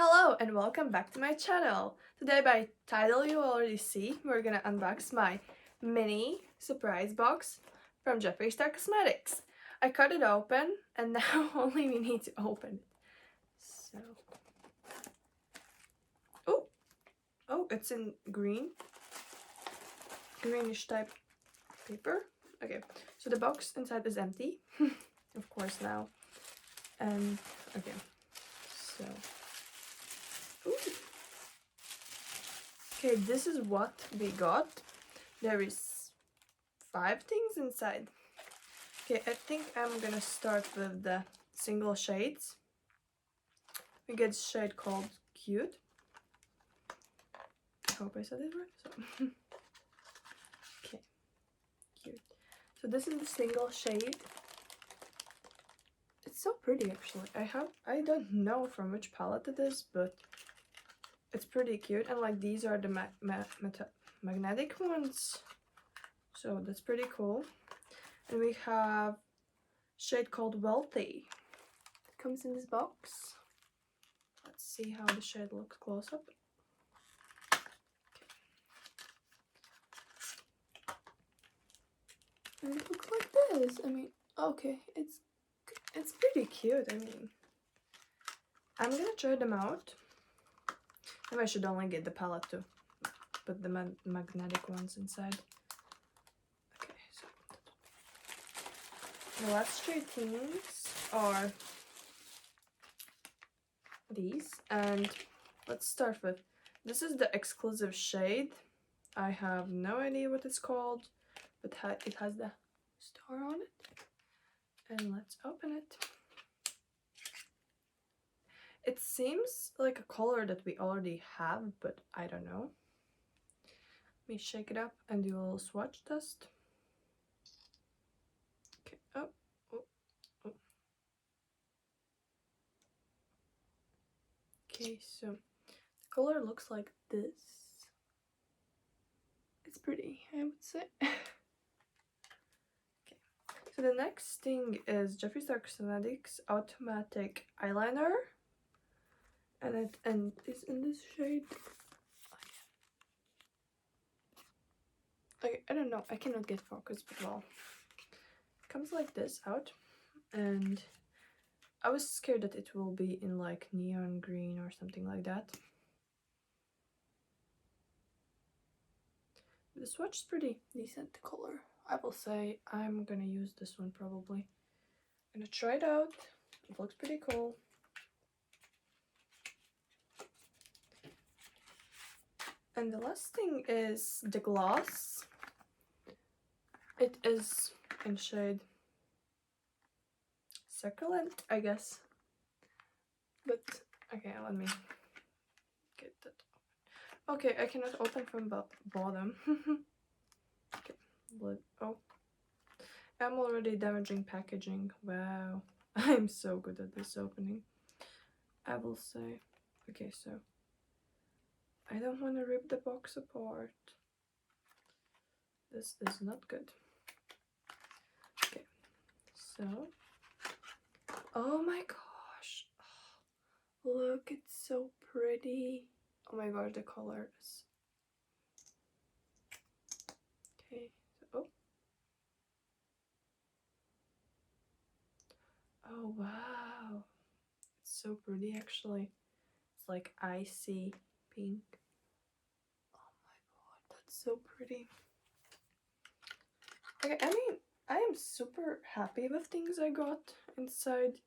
Hello and welcome back to my channel. Today by title you already see we're gonna unbox my mini surprise box from Jeffree Star Cosmetics. I cut it open and now only we need to open it. So, oh, it's in greenish type paper. Okay, so the box inside is empty, of course now. And okay, so. Ooh. Okay, this is what we got. There is 5 things inside. Okay, I think I'm gonna start with the single shades. We get a shade called Cute. I hope I said it right. So. Okay, Cute. So this is the single shade. It's so pretty actually. I don't know from which palette it is, but it's pretty cute. And like these are the magnetic ones. So that's pretty cool. And we have shade called Wealthy. It comes in this box. Let's see how the shade looks close up. And it looks like this. I mean, okay, it's pretty cute. I mean, I'm gonna try them out. Maybe I should only get the palette to put the magnetic ones inside. Okay, so the last 3 things are these, and let's start with this is the exclusive shade. I have no idea what it's called, but it has the star on it. And let's open it. It seems like a color that we already have, but I don't know. Let me shake it up and do a little swatch test. Okay. Oh. Okay, so the color looks like this. It's pretty, I would say. Okay, so the next thing is Jeffree Star Cosmetics Automatic Eyeliner, and it is in this shade. I don't know, I cannot get focus, but well, it comes like this out, and I was scared that it will be in like neon green or something like that. The swatch is pretty decent color. I will say I'm gonna use this one probably. I'm gonna try it out. It looks pretty cool. And the last thing is the gloss. It is in shade Succulent, I guess. But okay, let me get that open. Okay, I cannot open from bottom. Okay, oh, I'm already damaging packaging. Wow, I'm so good at this opening, I will say. Okay, so I don't want to rip the box apart. This is not good. Okay, so oh my gosh, look, it's so pretty. Oh my gosh, the colors. Okay, so oh wow, it's so pretty actually. It's like icy pink. Oh my god, that's so pretty. Okay, I mean, I am super happy with things I got inside.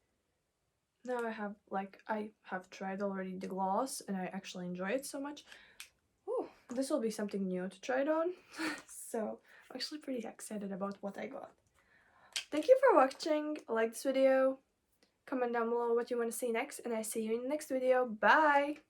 Now I have tried already the gloss and I actually enjoy it so much. Ooh, this will be something new to try it on. So I'm actually pretty excited about what I got. Thank you for watching. Like this video, comment down below what you want to see next, and I see you in the next video. Bye!